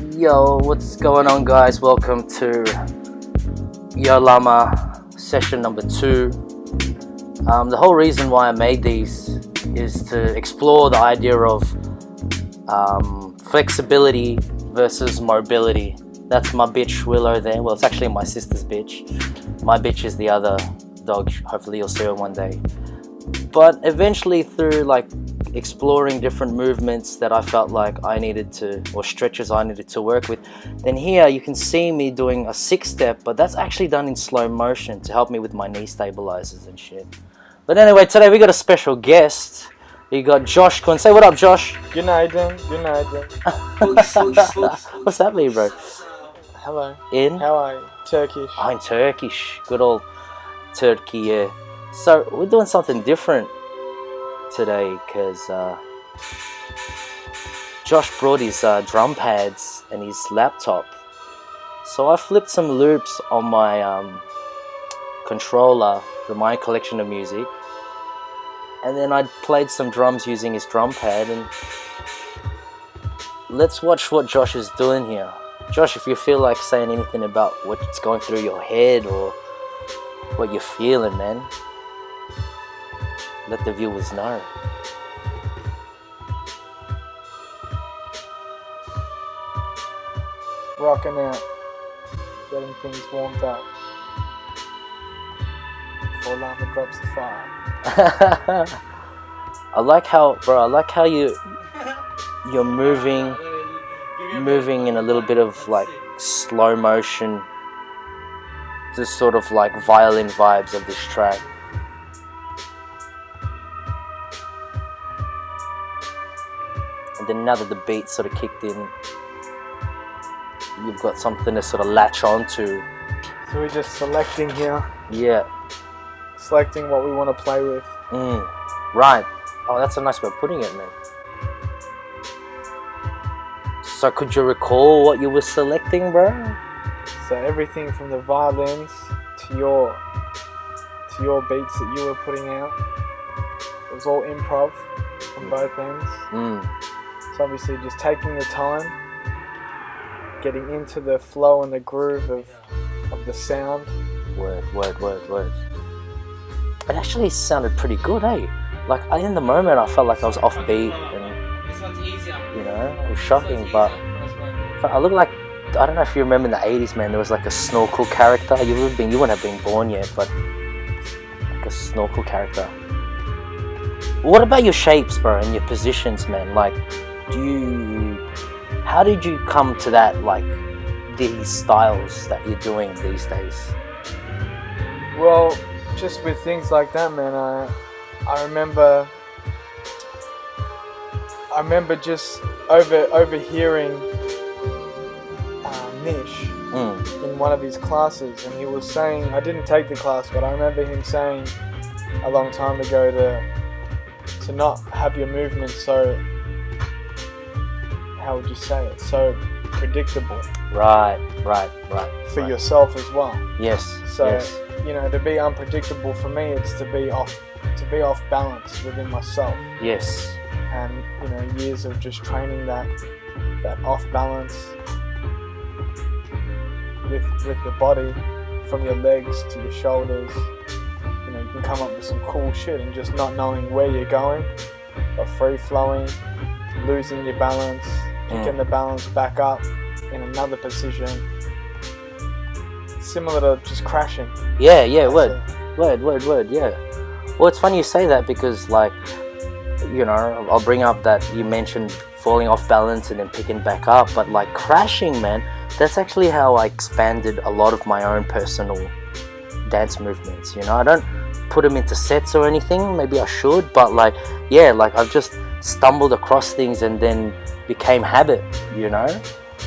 Yo, what's going on, guys? Welcome to Yo Lama session number 2. The whole reason why I made these is to explore the idea of flexibility versus mobility. That's my bitch Willow there. Well, it's actually my sister's bitch. My bitch is the other dog. Hopefully you'll see her one day. But eventually, through exploring different movements that I felt like I needed to, or stretches I needed to work with, then here you can see me doing a 6-step, but that's actually done in slow motion to help me with my knee stabilizers and shit. But anyway, today we got a special guest. We got JOSHKUN. Say what up, Josh. Good night, then. Good night, then. What's that mean, bro? Hello. In? How are you? Turkish. I'm Turkish. Good old Turkey, yeah. So we're doing something different today because Josh brought his drum pads and his laptop. So I flipped some loops on my controller for my collection of music, and then I played some drums using his drum pad, and let's watch what Josh is doing here. Josh, if you feel like saying anything about what's going through your head or what you're feeling, man, let the viewers know. Rocking out. Getting things warmed up. Before Lama drops the fire. I like how you're moving in a little bit of slow motion, this sort of violin vibes of this track. And then now that the beat sort of kicked in, you've got something to sort of latch onto. So we're just selecting here. Yeah. Selecting what we want to play with. Right. Oh, that's a nice way of putting it, man. So could you recall what you were selecting, bro? So everything from the violins to your beats that you were putting out. It was all improv from both ends. So obviously just taking the time, getting into the flow and the groove of the sound. Word. It actually sounded pretty good, eh? In the moment I felt like I was offbeat and, it was shocking, but I look like, I don't know if you remember in the 80s, man, there was a snorkel character. You wouldn't have been born yet, but a snorkel character. What about your shapes, bro, and your positions, man? How did you come to that, these styles that you're doing these days? Well, just with things like that, man, I remember just overhearing Nish in one of his classes, and he was saying, I didn't take the class, but I remember him saying a long time ago to not have your movements so, how would you say it, so predictable. Right. For yourself as well. Yes. So, yes. To be unpredictable for me, it's to be off balance within myself. Yes. And years of just training that off balance with the body, from your legs to your shoulders. You can come up with some cool shit and just not knowing where you're going, or free flowing, losing your balance, picking the balance back up in another position, similar to just crashing. Yeah, word, yeah. Well, it's funny you say that because I'll bring up that you mentioned falling off balance and then picking back up, but crashing, man, that's actually how I expanded a lot of my own personal dance movements. I don't put them into sets or anything, maybe I should, but I've just stumbled across things and then became habit,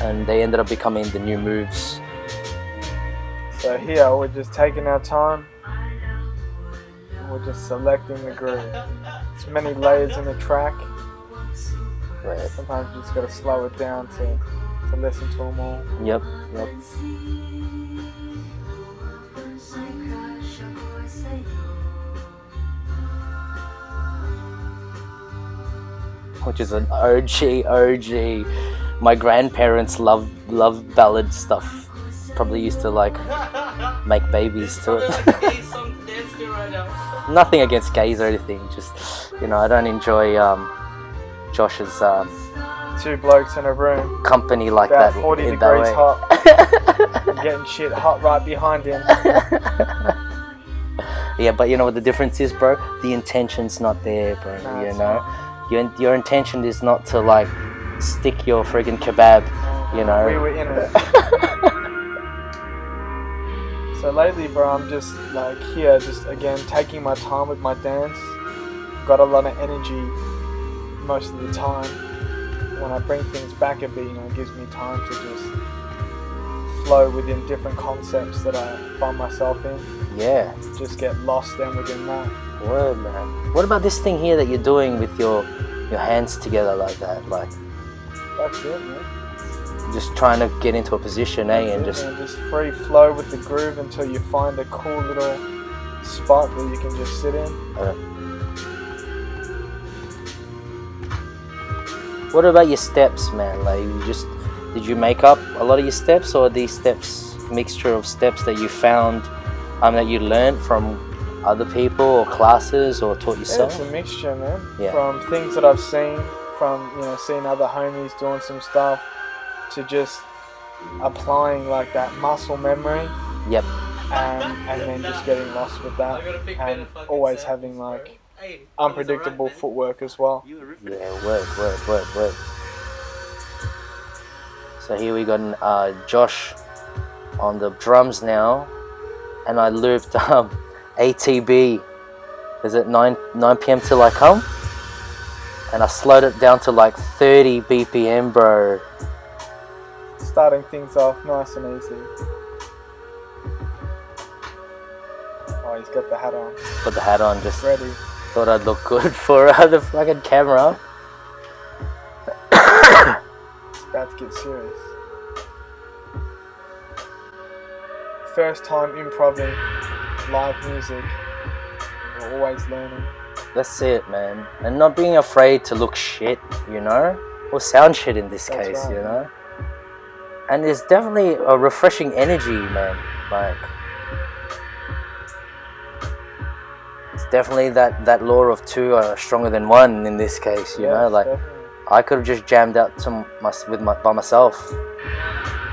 and they ended up becoming the new moves. So here we're just taking our time and we're just selecting the groove. There's many layers in the track. Right. Sometimes you just got to slow it down to listen to them all. Yep. Which is an OG my grandparents love ballad stuff. Probably used to like make babies to it. Nothing against gays or anything, just, you know, I don't enjoy Josh's two blokes in a room, company like about that. 40 in degrees that hot, getting shit hot right behind him. Yeah, but you know what the difference is, bro? The intention's not there, bro. No, you it's know, not. your intention is not to like stick your friggin' kebab. You know. We were in it. So lately, bro, I'm just like here, just again taking my time with my dance. Got a lot of energy most of the time. When I bring things back a bit, you know, it gives me time to just flow within different concepts that I find myself in. Yeah. Just get lost then within that. Word, man. What about this thing here that you're doing with your hands together like that? Like, That's it, man. just trying to get into a position, eh? And Just free flow with the groove until you find a cool little spot where you can just sit in. What about your steps, man? Like, did you make up a lot of your steps, or are these steps mixture of steps that you found, that you learned from other people or classes or taught yourself? Yeah, it's a mixture, man. Yeah. From things that I've seen, from, you know, seeing other homies doing some stuff, to just applying like that muscle memory. Yep. And then just getting lost with that, and always having like unpredictable footwork as well. Yeah, work. So here we got Josh on the drums now, and I looped ATB. Is it 9 p.m. till I come? And I slowed it down to like 30 BPM, bro. Starting things off nice and easy. Oh, he's got the hat on. Put the hat on, just Ready. thought I'd look good for the fucking camera. It's about to get serious. First time improving live music. We're always learning. That's it, man. And not being afraid to look shit, you know? Or sound shit in this That's case, right, you know? And there's definitely a refreshing energy, man. Like, it's definitely that law of two are stronger than one in this case, you know? Like, definitely. I could have just jammed out by myself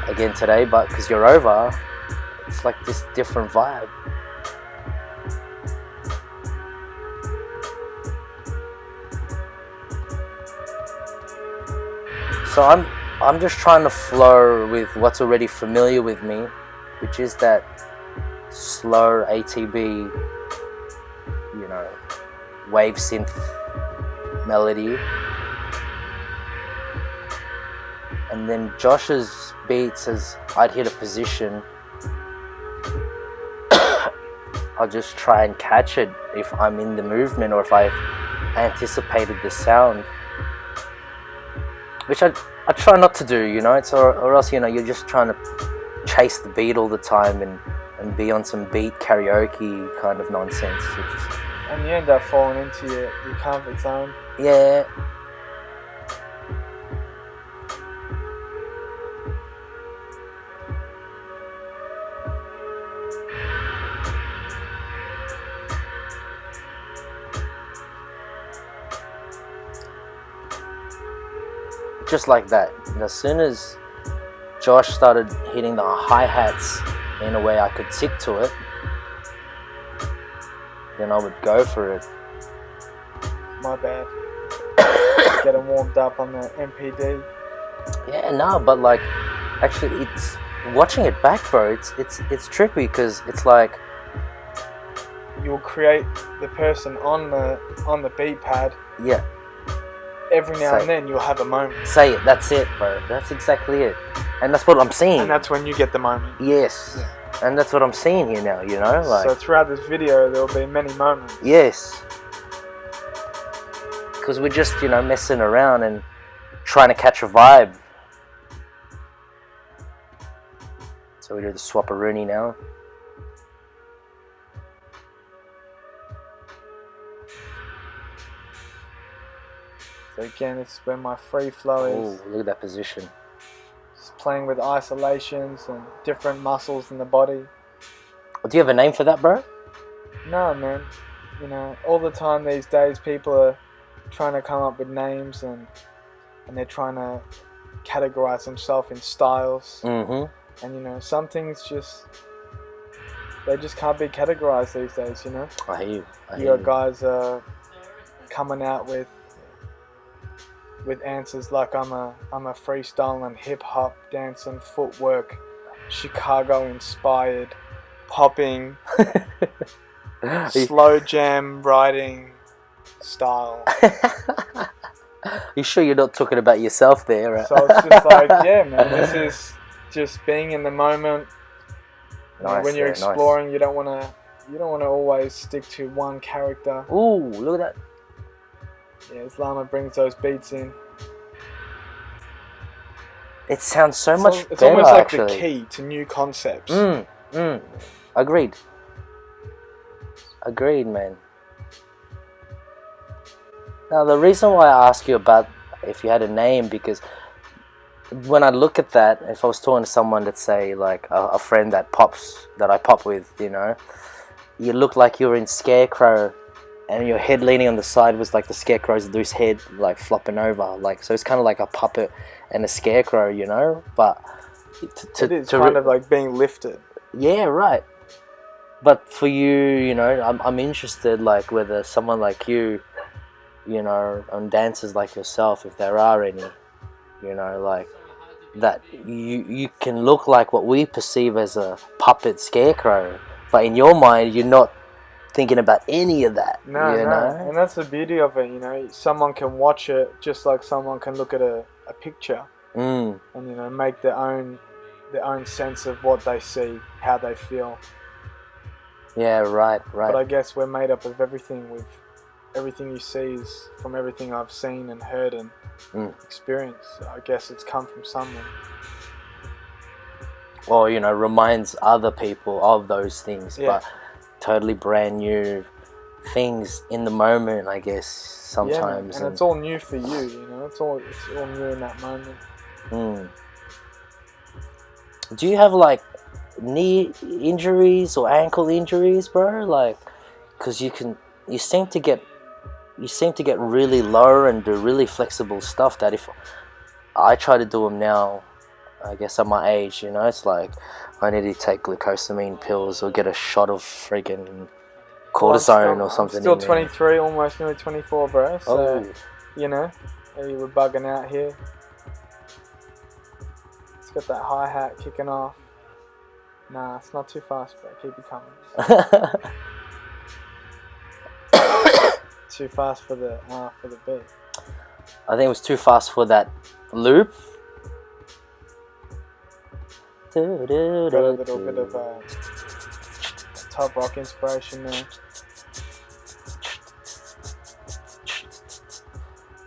again today, but because you're over, it's like this different vibe. So I'm just trying to flow with what's already familiar with me, which is that slow ATB, you know, wave synth melody. And then Josh's beats, as I'd hit a position, I'll just try and catch it if I'm in the movement or if I've anticipated the sound. Which I try not to do, you know, or else, you know, you're just trying to chase the beat all the time and be on some beat karaoke kind of nonsense. And you end up falling into your comfort zone. Yeah. Just like that. And as soon as Josh started hitting the hi-hats in a way I could stick to it, then I would go for it. My bad. Getting warmed up on the MPD. Yeah, no, but like, actually, it's watching it back, bro. It's trippy because it's like You'll create the person on the beat pad. Yeah. Every now and then you'll have a moment. Say it. That's it, bro. That's exactly it. And that's what I'm seeing. And that's when you get the moment. Yes. Yeah. And that's what I'm seeing here now, you know? Like, so throughout this video, there will be many moments. Yes. Because we're just, you know, messing around and trying to catch a vibe. So we do the swap-a-rooney now. So again, it's where my free flow is. Oh, look at that position. Just playing with isolations and different muscles in the body. Do you have a name for that, bro? No, man. You know, all the time these days, people are trying to come up with names and they're trying to categorize themselves in styles. Mm-hmm. And you know, some things they just can't be categorized these days. You know. I hear you. You got guys coming out with answers like I'm a freestyle and hip hop dancing footwork, Chicago inspired, popping, slow jam riding style. You sure you're not talking about yourself there? Right? So it's just like, yeah, man, this is just being in the moment. Nice, when you're yeah, exploring, nice. you don't want to always stick to one character. Ooh, look at that. Yeah, as Lama brings those beats in. It sounds so much better, it's almost like actually. the key to new concepts. Agreed. Agreed, man. Now, the reason why I ask you about if you had a name, because when I look at that, if I was talking to someone, let's say like a friend that I pop with, you know, you look like you're in Scarecrow, and your head leaning on the side was like the Scarecrow's loose head, like flopping over, like, so it's kind of like a puppet and a Scarecrow, you know. But it is kind of like being lifted. Yeah, right. But for you, you know, I'm interested, like whether someone like you know, and dancers like yourself, if there are any, you know, like that you can look like what we perceive as a puppet Scarecrow, but in your mind you're not thinking about any of that. No, you know? And that's the beauty of it, you know. Someone can watch it just like someone can look at a picture and, you know, make their own sense of what they see, how they feel. Yeah, right. But I guess we're made up of everything. Everything you see is from everything I've seen and heard and experienced. So I guess it's come from someone. Or, you know, reminds other people of those things, but totally brand new things in the moment, I guess, sometimes. Yeah, and it's all new for you, you know. It's all new in that moment. Do you have like knee injuries or ankle injuries, bro? Like, because you seem to get really low and do really flexible stuff that if I try to do them now, I guess at my age, you know, it's like I need to take glucosamine pills or get a shot of freaking cortisone or something. I'm still 23, almost nearly 24, bro. So, you know, you were bugging out here. It's got that hi-hat kicking off. Nah, it's not too fast, bro. Keep it coming. Too fast for the beat. I think it was too fast for that loop. Got a little bit of top rock inspiration there.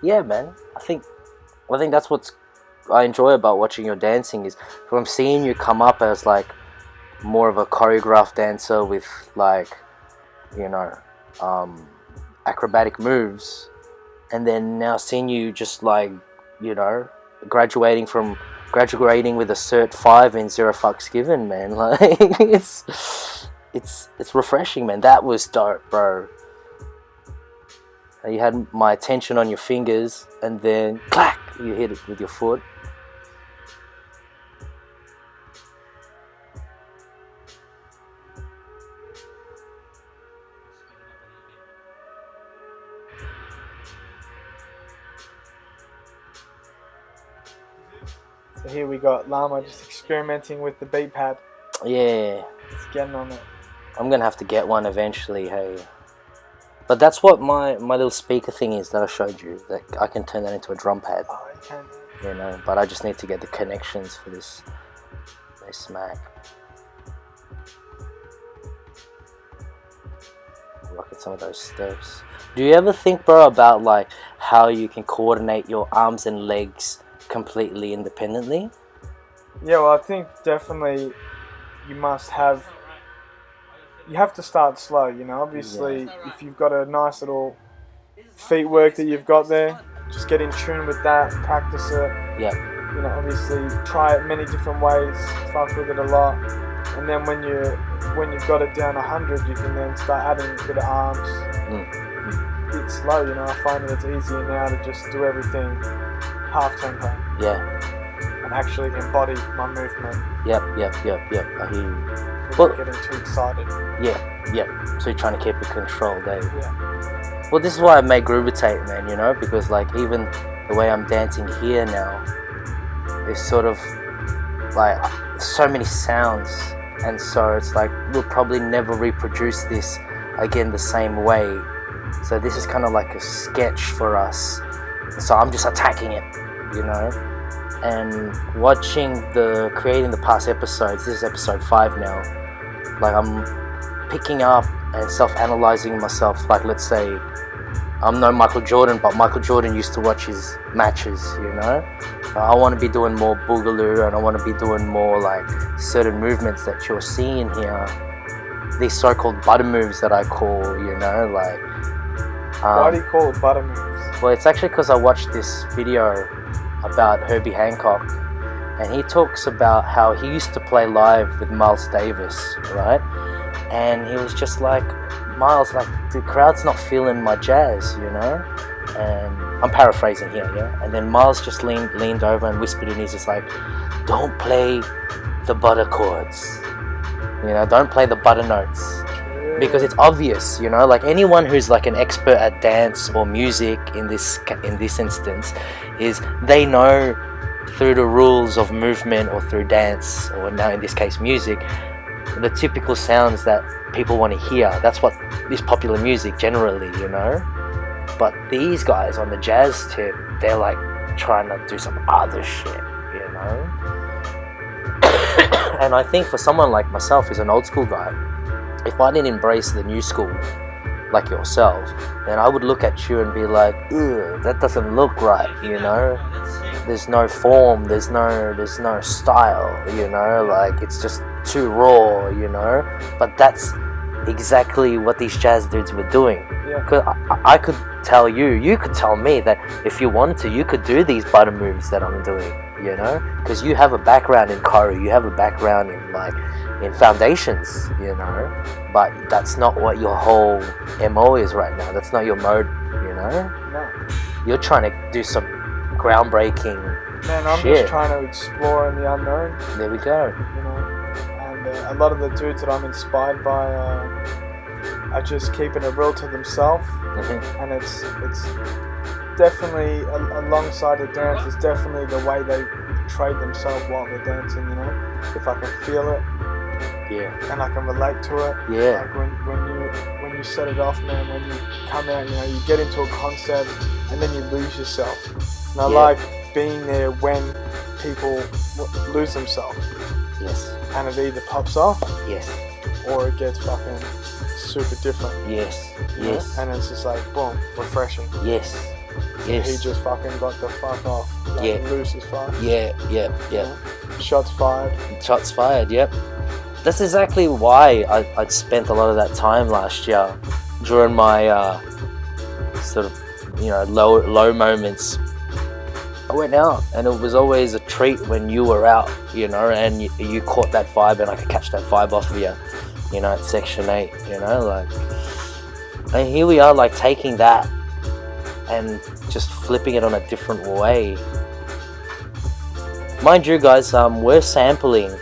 Yeah, man. I think that's what I enjoy about watching your dancing is from seeing you come up as like more of a choreographed dancer with like, you know, acrobatic moves, and then now seeing you just like, you know, graduating with a Cert 5 in 0 fucks given, man. Like it's refreshing, man. That was dope, bro. You had my attention on your fingers, and then clack, you hit it with your foot. So here we got Lama just experimenting with the beat pad. Yeah. Just getting on it. I'm gonna have to get one eventually, hey. But that's what my little speaker thing is that I showed you. That I can turn that into a drum pad. Oh, you can. You know, but I just need to get the connections for this. They smack. Look at some of those steps. Do you ever think, bro, about like how you can coordinate your arms and legs completely independently? Yeah, well, I think definitely you have to start slow, you know. Obviously, if you've got a nice little feet work that you've got there, just get in tune with that, practice it. Yeah. You know, obviously try it many different ways, fuck with it a lot, and then when you've got it down 100, you can then start adding a bit of arms. It's slow, you know. I find that it's easier now to just do everything half tempo. Yeah. And actually embody my movement. Yep. I hear you. Without getting too excited. Yeah. So you're trying to keep it controlled, eh? Yeah. Well, this is why I made Groovitate, man, you know, because like even the way I'm dancing here now is sort of like so many sounds, and so it's like we'll probably never reproduce this again the same way. So this is kind of like a sketch for us. So I'm just attacking it, you know. And watching creating the past episodes, this is episode 5 now, like I'm picking up and self-analyzing myself. Like, let's say I'm no Michael Jordan, but Michael Jordan used to watch his matches, you know. I want to be doing more boogaloo, and I want to be doing more like certain movements that you're seeing here, these so-called butter moves that I call, you know, like why do you call it butter moves? Well, it's actually because I watched this video about Herbie Hancock, and he talks about how he used to play live with Miles Davis, right? And he was just like, Miles, like the crowd's not feeling my jazz, you know. And I'm paraphrasing here, yeah. And then Miles just leaned over and whispered in his ear, like, "Don't play the butter chords, you know. Don't play the butter notes." Because it's obvious, you know, like anyone who's like an expert at dance or music in this instance, is they know through the rules of movement or through dance, or now in this case music, the typical sounds that people want to hear. That's what is popular music generally, you know. But these guys on the jazz tip, they're like trying to do some other shit, you know. And I think for someone like myself, who's an old school guy, if I didn't embrace the new school like yourself, then I would look at you and be like, "Ugh, that doesn't look right," you know. There's no form, there's no style, you know, like it's just too raw, you know. But that's exactly what these jazz dudes were doing. Because I could tell you could tell me that if you wanted to, you could do these butter moves that I'm doing, you know, because you have a background in choreo, you have a background in foundations, you know. But that's not what your whole MO is right now. That's not your mode, you know. No. You're trying to do some groundbreaking Man, I'm shit. just trying to explore in the unknown. There we go. You know, and a lot of the dudes that I'm inspired by are just keeping it real to themselves, and it's definitely alongside the dance. It's definitely the way they portray themselves while they're dancing. You know, if I can feel it, and I can relate to it. Like when you set it off, man. When you come out, you know, you get into a concept and then you lose yourself. And I like being there when people lose themselves. Yes. And it either pops off. Yes. Or it gets fucking super different. Yes. You know? And it's just like, boom, refreshing. Yes. Yes. He just fucking got the fuck off. Like, loose as fuck. Yeah. You know? Shots fired. Shots fired, yep. That's exactly why I'd spent a lot of that time last year during my sort of, you know, low moments. I went out, and it was always a treat when you were out, you know, and you caught that vibe, and I could catch that vibe off of you, you know, at Section 8, you know, like, and here we are, like, taking that and just flipping it on a different way. Mind you, guys, we're sampling,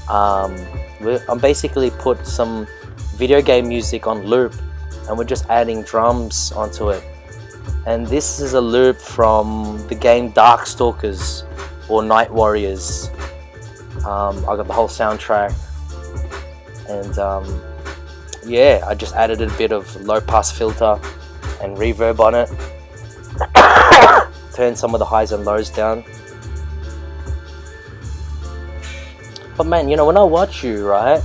I'm basically put some video game music on loop, and we're just adding drums onto it. And this is a loop from the game Darkstalkers or Night Warriors. I got the whole soundtrack, and I just added a bit of low pass filter and reverb on it. Turned some of the highs and lows down. But man, you know, when I watch you, right,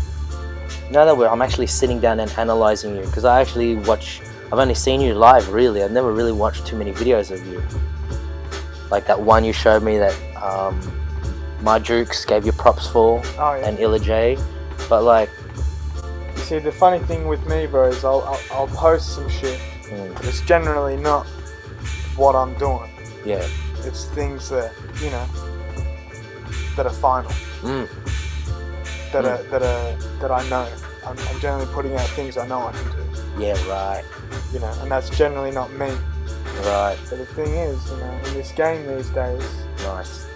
now that I'm actually sitting down and analyzing you, because I've only seen you live, really. I've never really watched too many videos of you. Like that one you showed me that my Jukes gave you props for, and Illa J. But like, you see, the funny thing with me, bro, is I'll post some shit. It's generally not what I'm doing. Yeah. It's things that, you know, that are final. That I know. I'm generally putting out things I know I can do. Yeah, right. You know, and that's generally not me. Right. But the thing is, you know, in this game these days, Nice.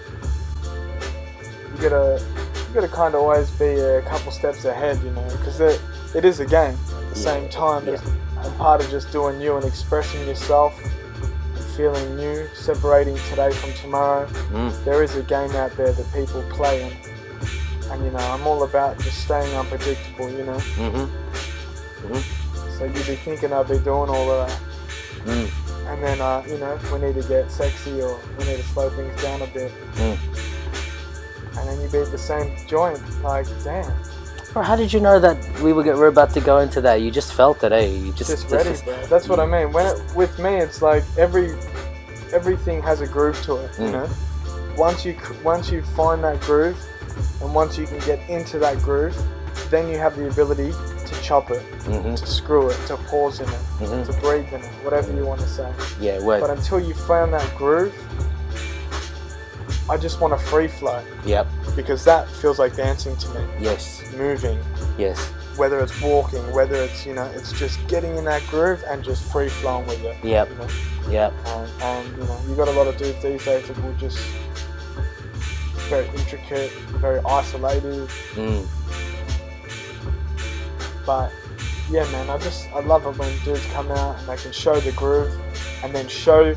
you gotta kind of always be a couple steps ahead, you know, because it is a game at the same time. And part of just doing you and expressing yourself and feeling new, separating today from tomorrow. There is a game out there that people play in. And you know, I'm all about just staying unpredictable, you know. So you'd be thinking I'd be doing all of that. And then, you know, if we need to get sexy or we need to slow things down a bit. And then you be at the same joint, like, damn. Bro, how did you know that we were about to go into that? You just felt it, eh? You just ready, bro. That's what I mean. With me, it's like everything has a groove to it, you know. Once you find that groove, and once you can get into that groove, then you have the ability to chop it, to screw it, to pause in it, to breathe in it, whatever you want to say. Yeah, word. But until you found that groove, I just want to free flow. Yep. Because that feels like dancing to me. Yes. Moving. Yes. Whether it's walking, whether it's, you know, it's just getting in that groove and just free flowing with it. Yep. You know? Yep. And you know, you got a lot of dudes these days that will just very intricate, very isolated. But yeah, man, I love it when dudes come out and they can show the groove and then show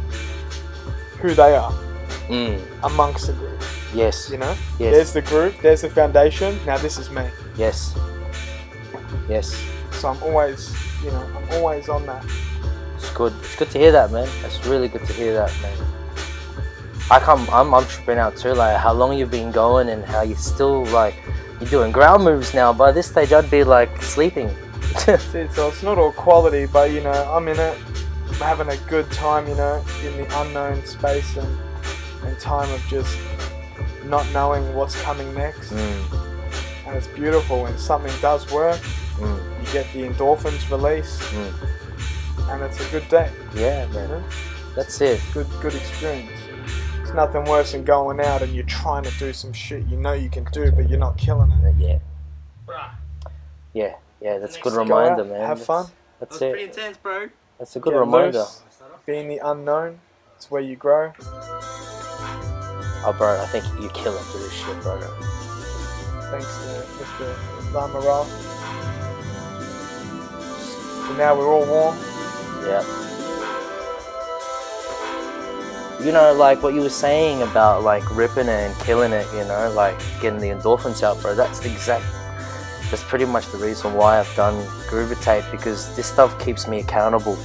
who they are amongst the groove. Yes. You know? Yes. There's the groove, there's the foundation, now this is me. Yes. Yes. So I'm always, you know, I'm always on that. It's good. It's good to hear that, man. That's really good to hear that, man. I'm tripping out too, like how long you've been going and how you still like you're doing ground moves now. By this stage, I'd be like sleeping. So it's not all quality, but you know, I'm in it. I'm having a good time, you know, in the unknown space and time of just not knowing what's coming next. And it's beautiful when something does work. You get the endorphins release, and it's a good day. Yeah, man. You know? That's it. Good experience. It's nothing worse than going out and you're trying to do some shit you know you can do, but you're not killing it. Yeah. Yeah, that's a good reminder, man. Have fun. That's it. Pretty intense, bro. That's a good reminder. Loose, be in the unknown. It's where you grow. Oh, bro, I think you kill it for this shit, bro. Thanks to Mr. Lamaroc. So now we're all warm. Yep. You know, like what you were saying about like ripping it and killing it, you know, like getting the endorphins out, bro. That's pretty much the reason why I've done Groovitate, because this stuff keeps me accountable.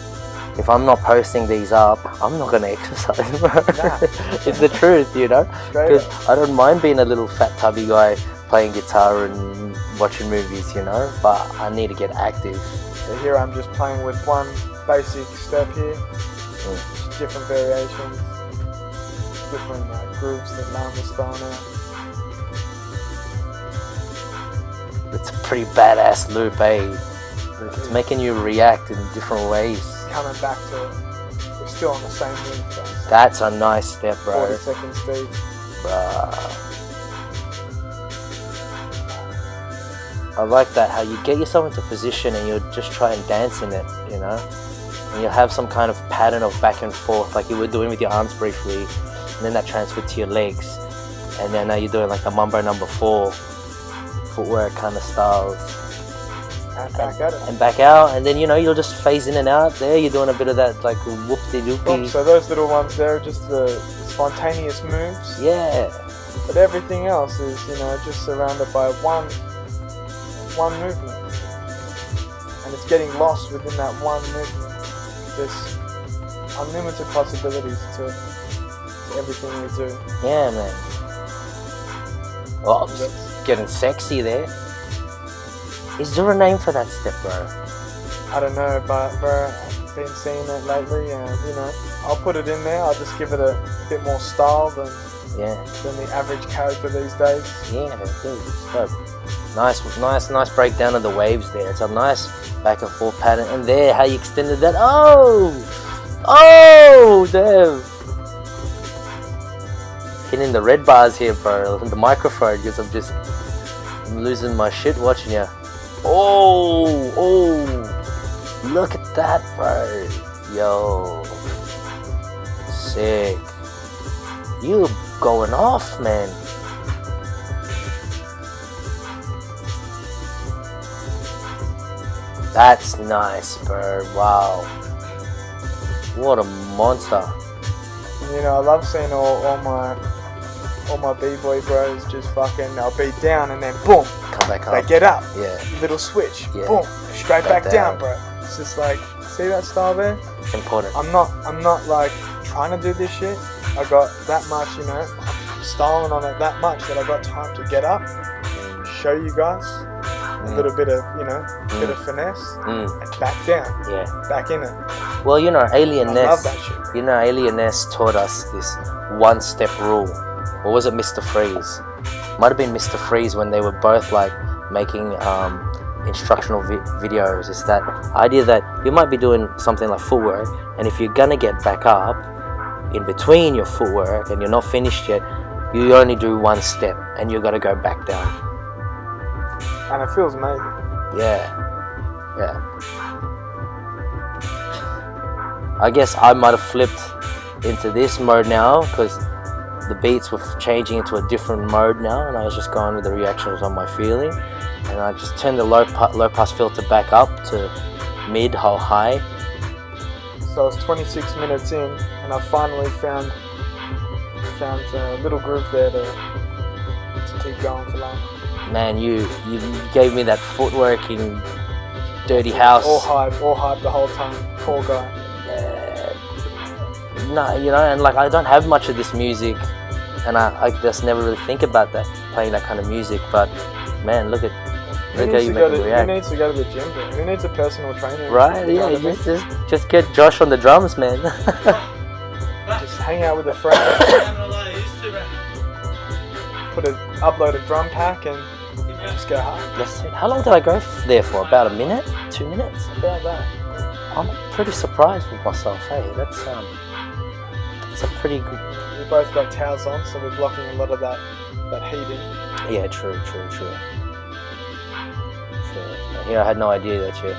If I'm not posting these up, I'm not going to exercise, bro. Nah. It's the truth, you know? Because I don't mind being a little fat tubby guy playing guitar and watching movies, you know? But I need to get active. So here I'm just playing with one basic step here. Different variations. Different grooves that Lam was throwing out. It's a pretty badass loop, eh? It's making you react in different ways. Coming back to it. We're still on the same move, guys. That's a nice step, bro. 40 seconds speed. Bruh. I like that, how you get yourself into position and you'll just try and dance in it, you know? And you'll have some kind of pattern of back and forth, like you were doing with your arms briefly, and then that transferred to your legs. And then now you're doing like the Mambo number 4 footwork kind of styles. And back at it. And back out, and then, you know, you'll just phase in and out there. You're doing a bit of that like whoop-de-doopy. So those little ones there are just the spontaneous moves. Yeah. But everything else is, you know, just surrounded by one movement. And it's getting lost within that one movement. There's unlimited possibilities to everything we do. Yeah, man. Oh, getting sexy there. Is there a name for that step, bro? I don't know, but bro, I've been seeing it lately, and you know, I'll put it in there. I'll just give it a bit more style than the average character these days. Yeah, dude, dope. Nice breakdown of the waves there. It's a nice back and forth pattern, and there, how you extended that. Oh, damn. hitting the red bars here, bro. The microphone, because I'm losing my shit watching you. Oh, look at that, bro. Yo, sick. You going off, man. That's nice, bro. Wow. What a monster. You know, I love seeing all my b-boy bros just fucking, they'll be down and then boom, come back up. They get up. Yeah. Little switch. Yeah. Boom. Straight back down, bro. It's just like, see that style there? It's important. I'm not like trying to do this shit. I got that much, you know, I'm styling on it that much that I got time to get up, show you guys a little bit of, you know, bit of finesse, and back down. Yeah. Back in it. Well, you know, Alien I Ness. love that shit. You know, Alien Ness taught us this one-step rule. Or was it Mr. Freeze? Might have been Mr. Freeze when they were both like making instructional videos. It's that idea that you might be doing something like footwork, and if you're gonna get back up in between your footwork and you're not finished yet, you only do one step and you gotta go back down. And it feels amazing. Yeah. I guess I might have flipped into this mode now because the beats were changing into a different mode now, and I was just going with the reactions on my feeling, and I just turned the low pass filter back up to mid, high. So it's 26 minutes in, and I finally found a little groove there to keep going for long. Man, you gave me that footwork in Dirty House. All hype the whole time. Poor guy. No, you know, and like I don't have much of this music, and I just never really think about that, playing that kind of music. But man, look how you make me react. Who needs to go to the gym, bro? Who needs a personal trainer? Right? Yeah, just get Josh on the drums, man. Just hang out with a friend. Upload a drum pack and just go hard. That's it. How long did I go there for? About a minute? 2 minutes? About that. I'm pretty surprised with myself. Hey, that's a pretty good. We both got towels on, so we're blocking a lot of that heat in. Yeah, true. Here I had no idea that you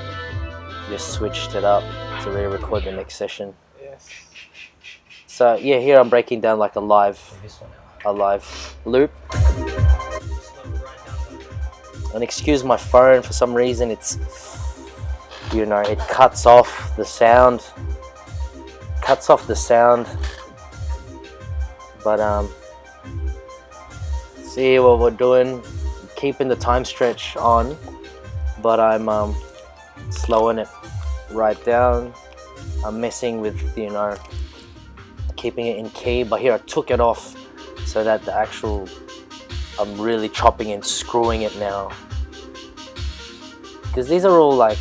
just switched it up to re-record the next session. Yes. So yeah, here I'm breaking down like a live loop. And excuse my phone, for some reason it's, you know, it cuts off the sound. But see what we're doing, keeping the time stretch on, but I'm slowing it right down. I'm messing with, you know, keeping it in key, but here I took it off so that the actual, I'm really chopping and screwing it now, because these are all like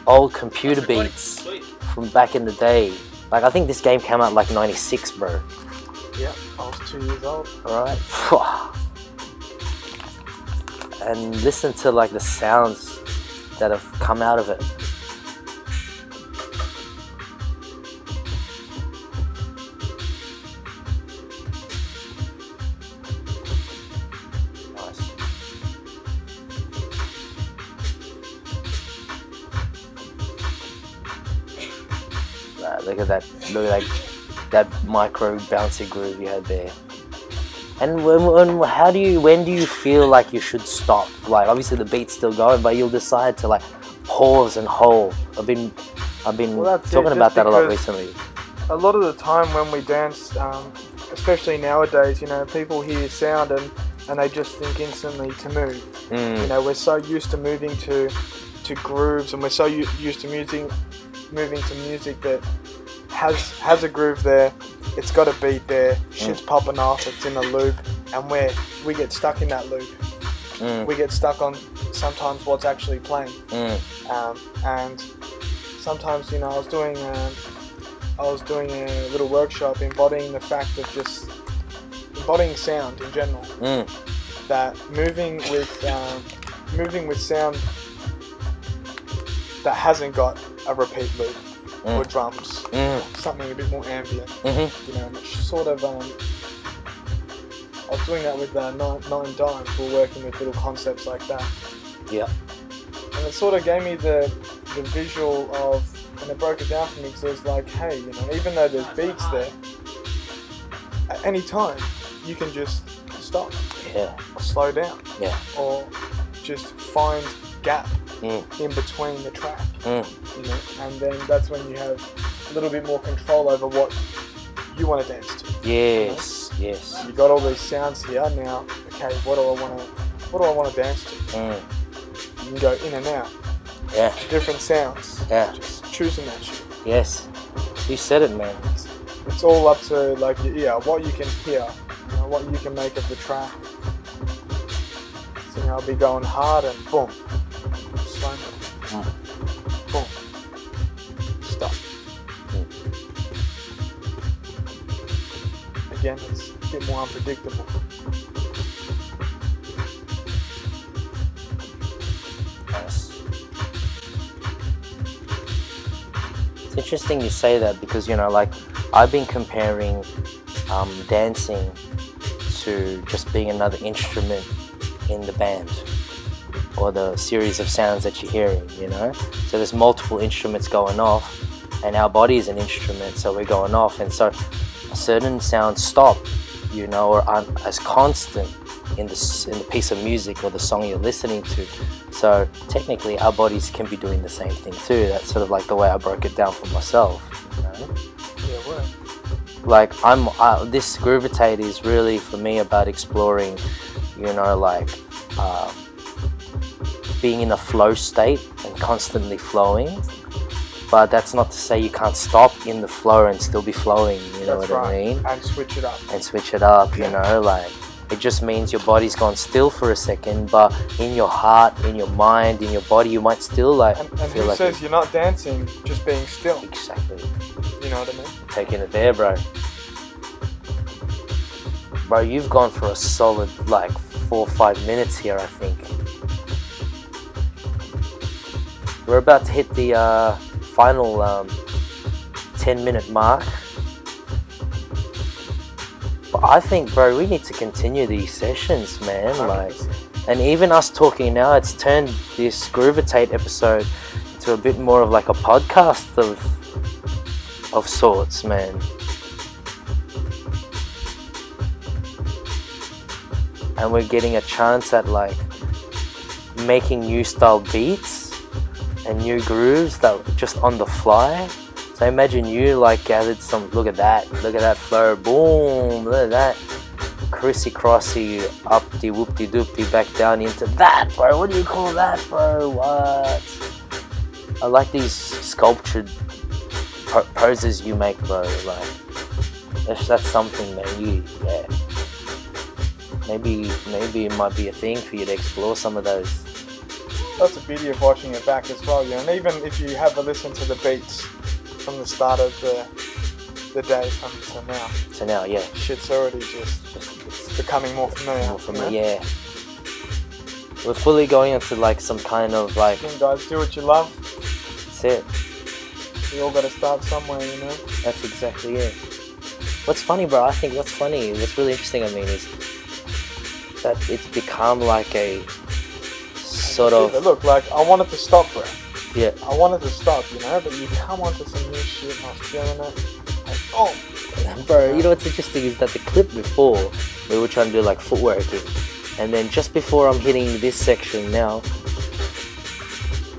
old computer beats from back in the day. Like I think this game came out like '96, bro. Yeah, I was 2 years old. Alright. And listen to like the sounds that have come out of it. Nice. Look at that. Look at that micro bouncy groove you had there. And when do you feel like you should stop? Like obviously the beat's still going, but you'll decide to like pause and hold. I've been talking about that a lot recently. A lot of the time when we dance, especially nowadays, you know, people hear sound and they just think instantly to move. You know, we're so used to moving to grooves, and we're so used to moving to music that has a groove there, it's got a beat there, shit's popping off, it's in a loop, and we get stuck in that loop. We get stuck on sometimes what's actually playing. And sometimes, you know, I was doing a little workshop embodying the fact of just embodying sound in general. That moving with sound that hasn't got a repeat loop or drums, something a bit more ambient. You know, and it sort of I was doing that with Nine Dimes. We were working with little concepts like that. Yeah. And it sort of gave me the visual of, and it broke it down for me because it was like, hey, you know, even though there's beats there, at any time you can just stop. Yeah. Or slow down. Yeah. Or just find gap in between the track. You know, and then that's when you have a little bit more control over what you want to dance to. Yes. You know? Yes. You got all these sounds here now. Okay, what do I want to dance to? You can go in and out. Yeah. Different sounds. Yeah. Just choosing that shit. Yes. You said it, man. It's all up to like your ear, what you can hear, you know, what you can make of the track. So you know, I'll be going hard and boom, slow down, boom, stop. Again, it's a bit more unpredictable. It's interesting you say that because, you know, like I've been comparing dancing to just being another instrument in the band or the series of sounds that you're hearing, you know. So there's multiple instruments going off and our body is an instrument, so we're going off, and so certain sounds stop, you know, or aren't as constant in the piece of music or the song you're listening to. So technically our bodies can be doing the same thing too. That's sort of like the way I broke it down for myself, you know? Yeah, what? Like this Groovitate is really for me about exploring, you know, like being in a flow state and constantly flowing. But that's not to say you can't stop in the flow and still be flowing, you know what I mean? And switch it up. And switch it up, you know, like it just means your body's gone still for a second, but in your heart, in your mind, in your body, you might still like and feel who like says you're not dancing, just being still? Exactly. You know what I mean? Taking it there, bro. Bro, you've gone for a solid like 4 or 5 minutes here, I think. We're about to hit the final 10-minute mark. But I think, bro, we need to continue these sessions, man. 100%. Like, and even us talking now, it's turned this Groovitate episode to a bit more of like a podcast of sorts, man. And we're getting a chance at like making new style beats and new grooves that just on the fly. So imagine you like gathered some, look at that flow, boom, look at that, crissy-crossy, up-de-whoop-de-doop-de, back down into that, bro. What do you call that, bro? What? I like these sculptured poses you make, bro. Like, that's something, man. Yeah. Maybe it might be a thing for you to explore some of those. That's the beauty of watching it back as well, you know. And even if you have a listen to the beats from the start of the day to now. To now, yeah. Shit's already just becoming more familiar. More familiar, yeah. We're fully going into like some kind of like... Again, guys, do what you love. That's it. We all got to start somewhere, you know. That's exactly it. What's funny, bro, I think what's really interesting, I mean, is that it's become like a sort of... Look, like, I wanted to stop, bro. Yeah. I wanted to stop, you know, but you come onto some new shit and I was feeling it. Like, oh! Bro, you know what's interesting is that the clip before, we were trying to do like footworking. And then just before I'm hitting this section now,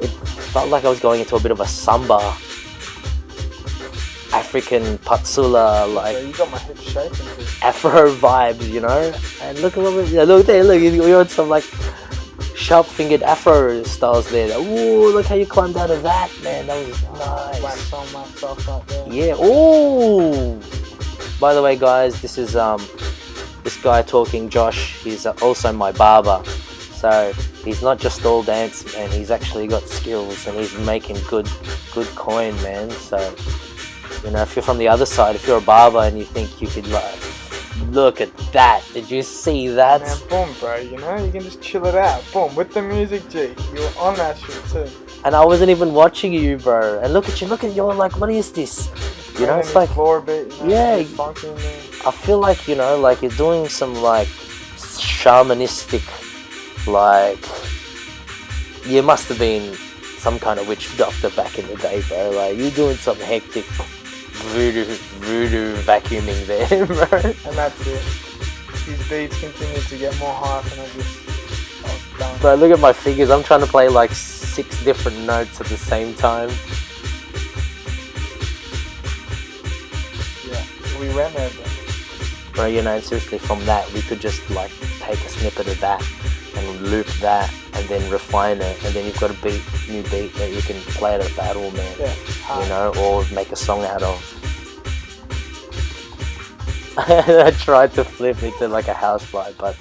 it felt like I was going into a bit of a samba, African patsula, like... So you got my hips shaking too. Afro vibes, you know? And look at what look there, look, you're on some like sharp-fingered Afro styles there. Ooh, look how you climbed out of that, man. That was nice. Wax on, wax off right there. Yeah. Ooh. By the way, guys, this is this guy talking, Josh. He's also my barber. So he's not just all dance, man. He's actually got skills, and he's making good coin, man. So, you know, if you're from the other side, if you're a barber and you think you could like, look at that. Did you see that? Man, boom, bro, you know, you can just chill it out. Boom, with the music, G. You're on that shit too. And I wasn't even watching you, bro. And look at you, you're like, what is this? You know, it's like... floor beat, you know, yeah. funky in there. I feel like, you know, like you're doing some like shamanistic, like, you must have been some kind of witch doctor back in the day, bro. Like, you're doing some hectic voodoo vacuuming there, bro. And that's it. These beats continue to get more hype, and I was done. Bro, look at my fingers. I'm trying to play like 6 different notes at the same time. Yeah, we went there, bro. Bro, you know, seriously, from that, we could just like take a snippet of that and loop that and then refine it, and then you've got a new beat that you can play at a battle, man. Yeah, you know, or make a song out of. I tried to flip it to like a house vibe, but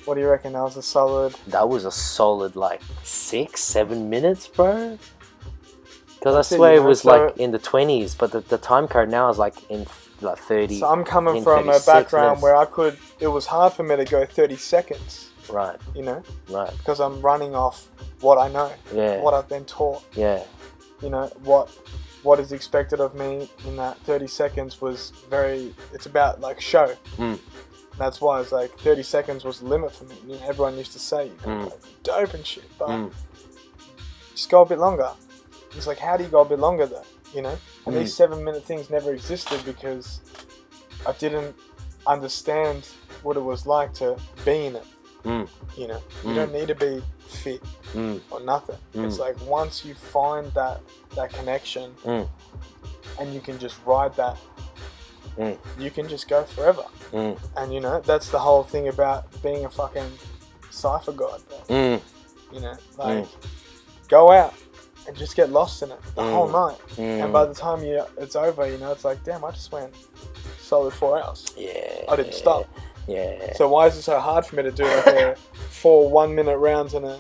what do you reckon? That was a solid like 6-7 minutes, bro. Because I swear it was like in the 20s, but the time code now is like in like 30. So I'm coming from a background where it was hard for me to go 30 seconds. Right. You know? Right. Because I'm running off what I know. Yeah. What I've been taught. Yeah. You know, what is expected of me in that 30 seconds was it's about like show. That's why it's like 30 seconds was the limit for me. You know, everyone used to say, dope and shit, but just go a bit longer. It's like, how do you go a bit longer though? You know? And these 7-minute things never existed because I didn't understand what it was like to be in it. You know? You don't need to be fit or nothing. It's like once you find that connection and you can just ride that, you can just go forever. And you know, that's the whole thing about being a fucking cypher god, bro. You know, like go out and just get lost in it the whole night. And by the time it's over, you know, it's like, damn, I just went solid 4 hours. Yeah. I didn't stop. Yeah. So why is it so hard for me to do like 4 1-minute rounds in a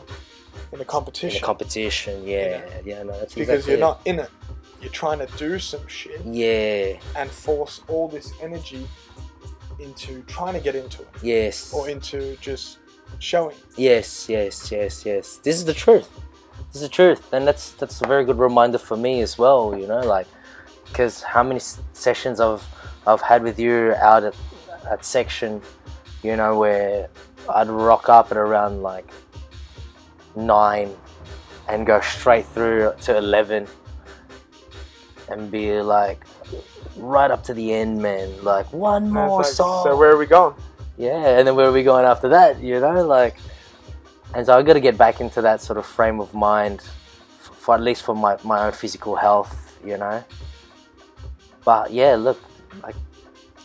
competition? In a competition, yeah. You know? Yeah, no, that's because you're not in it. You're trying to do some shit. Yeah. And force all this energy into trying to get into it. Yes. Or into just showing. Yes. This is the truth. This is the truth. And that's a very good reminder for me as well, you know, like, because how many sessions I've had with you out at section, you know, where I'd rock up at around like 9 and go straight through to 11 and be like right up to the end, man, like one more song. So where are we going? Yeah, and then where are we going after that, you know, like, and so I got to get back into that sort of frame of mind for at least for my own physical health, you know. But yeah, look, like,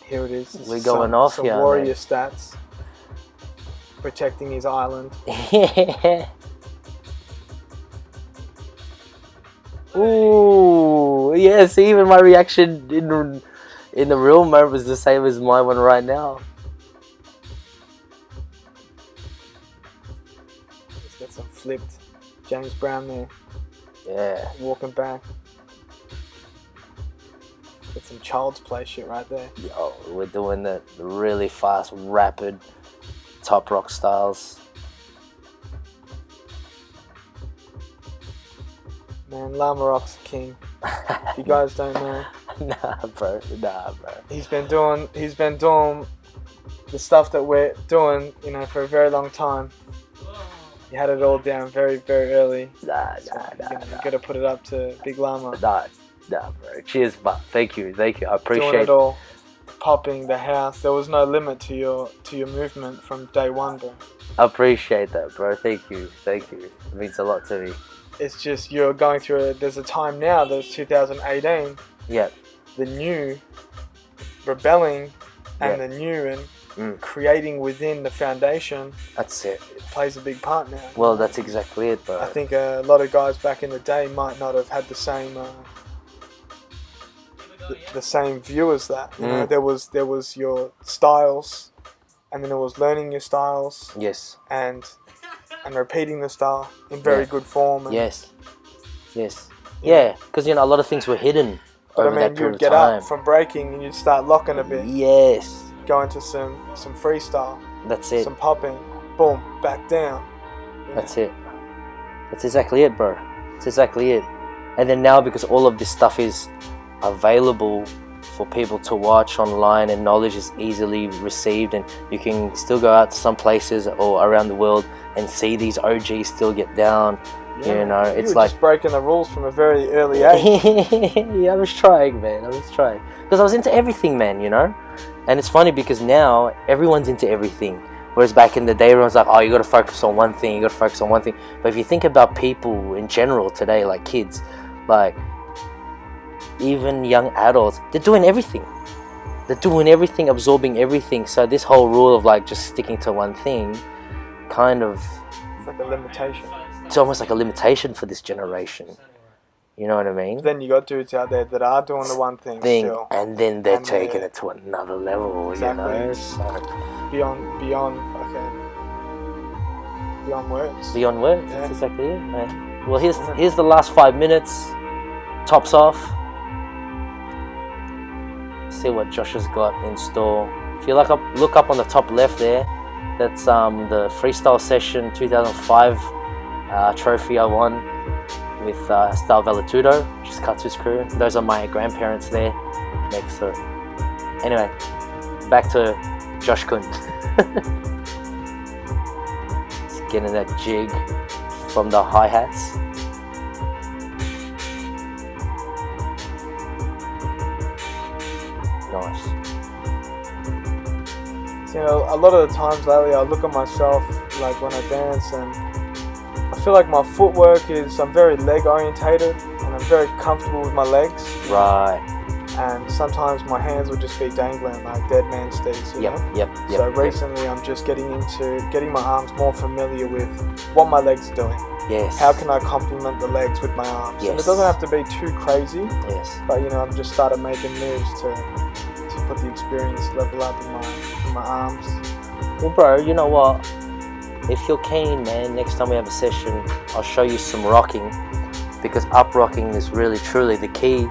here it is. We're going off some here, warrior man. stats. Protecting his island. Yeah. Ooh, yeah. See, even my reaction in the real moment was the same as my one right now. Let's get some flipped James Brown there. Yeah. Walking back. Get some child's play shit right there. Yo, we're doing the really fast, rapid top rock styles. Man, Lamaroc's the king. If you guys don't know. Nah, bro. He's been doing the stuff that we're doing, you know, for a very long time. He had it all down very, very early. You gotta put it up to Big Lama. Nah, bro. Cheers, but thank you. I appreciate doing it all. Popping the house. There was no limit to your movement from day one, bro. I appreciate that, bro. Thank you. It means a lot to me. It's just you're going through there's a time now, there's 2018. Yeah. The new rebelling and the new and creating within the foundation. That's it. It plays a big part now. Well, that's exactly it, bro. I think a lot of guys back in the day might not have had the same the same view as that. You know, there was your styles, and then it was learning your styles. Yes. And repeating the style in very good form. And, yes. Yeah, because you know a lot of things were hidden. But over that you'd get up from breaking and you'd start locking a bit. Yes. Go into some freestyle. That's it. Some popping. Boom. Back down. That's it. That's exactly it, bro. That's exactly it. And then now, because all of this stuff is available for people to watch online and knowledge is easily received, and you can still go out to some places or around the world and see these OGs still get down. Yeah, you know, it's you were like just breaking the rules from a very early age. yeah, I was trying, man. I was trying because I was into everything, man. You know, and it's funny because now everyone's into everything. Whereas back in the day, everyone's like, oh, you got to focus on one thing. You got to focus on one thing. But if you think about people in general today, like kids, like even young adults, they're doing everything. They're doing everything, absorbing everything. So this whole rule of like just sticking to one thing, kind of, It's like a limitation. it's almost like a limitation for this generation. You know what I mean? Then you got dudes out there that are doing the one thing still. And then they're And taking they're- it to another level, Exactly. you know? So, Beyond words. beyond words, Yeah. that's exactly it, man. Well, here's the last 5 minutes. Tops off. See what Josh has got in store. If you look up on the top left there, that's the freestyle session 2005 trophy I won with Style Valetudo, which is Katsu's crew. Those are my grandparents there next to. Anyway, back to JOSHKUN. Just getting that jig from the hi-hats. Nice. You know, a lot of the times lately I look at myself like when I dance and I feel like my footwork is, I'm very leg orientated and I'm very comfortable with my legs. Right. And sometimes my hands will just be dangling like dead man sticks, you know? Yep. So recently I'm just getting my arms more familiar with what my legs are doing. Yes. How can I complement the legs with my arms? And it Yes. doesn't have to be too crazy, Yes. but you know, I've just started making moves to put the experience level up in my arms. Well, bro, you know what? If you're keen, man, next time we have a session, I'll show you some rocking, because up rocking is really truly the key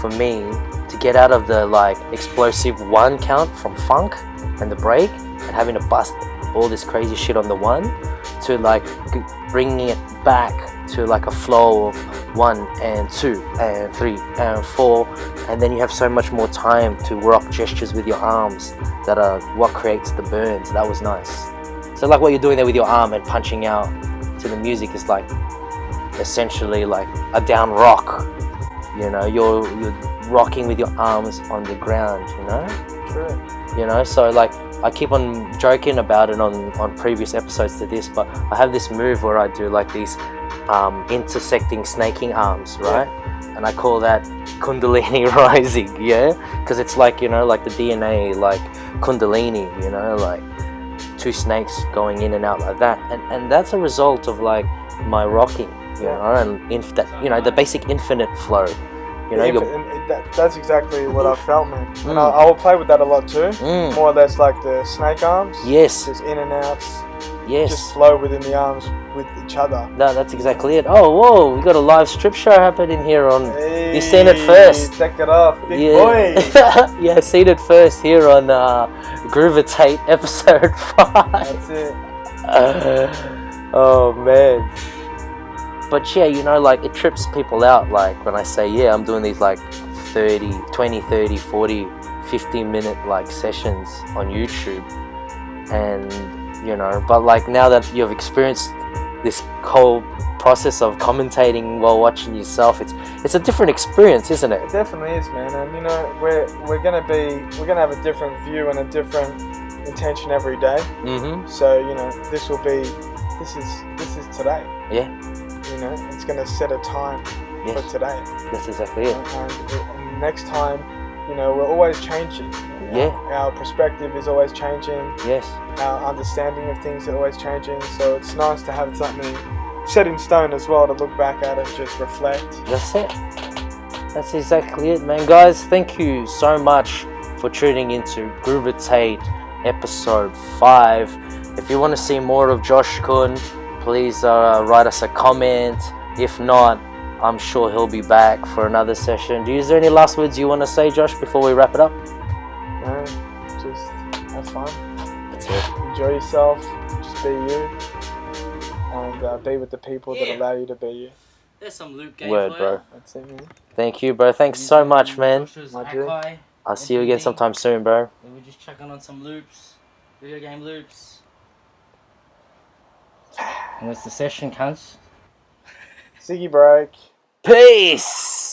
for me to get out of the like explosive one count from funk and the break and having to bust all this crazy shit on the one to like bringing it back to like a flow of 1 and 2 and 3 and 4, and then you have so much more time to rock gestures with your arms that are what creates the burns. That was nice. So like what you're doing there with your arm and punching out to the music is like essentially like a down rock. You know, you're rocking with your arms on the ground, you know? True. You know, so like I keep on joking about it on previous episodes to this, but I have this move where I do like these intersecting snaking arms, right? Yeah. And I call that Kundalini rising, yeah? Because it's like, you know, like the DNA, like Kundalini, you know, like two snakes going in and out like that. And that's a result of like my rocking, you know, and you know, the basic infinite flow. You know, that's exactly what I felt, man. And I will play with that a lot too. More or less like the snake arms. Yes. Just in and outs. Yes. Just flow within the arms with each other. No, that's exactly it. Oh, whoa, we got a live strip show happening here on... Hey, you seen it first. Check it off, big boy. Yeah, seen it first here on Groovitate episode 5. That's it. Oh, man. But yeah, you know, like it trips people out, like when I say, yeah, I'm doing these like 20, 30, 40, 15-minute like sessions on YouTube. And, you know, but like now that you've experienced this whole process of commentating while watching yourself, it's a different experience, isn't it? It definitely is, man. And you know, we're gonna have a different view and a different intention every day. Mm-hmm. So, you know, this is today. Yeah. You know, it's going to set a time for today. That's exactly it. And next time, you know, we're always changing. Yeah. Our perspective is always changing. Yes. Our understanding of things are always changing. So it's nice to have something set in stone as well to look back at and just reflect. That's it. That's exactly it, man. Guys, thank you so much for tuning into Groovitate episode 5. If you want to see more of JOSHKUN, please write us a comment. If not, I'm sure he'll be back for another session. Is there any last words you want to say, Josh, before we wrap it up? No, just have fun. That's it. Enjoy yourself. Just be you. And be with the people that allow you to be you. There's some loop game Word, for bro. you. That's it, man. Thank you, bro. Thanks so much, man. Dude. I'll see you again sometime soon, bro. We're just checking on some loops, video game loops. And it's the session, cunts. Ziggy break. Peace!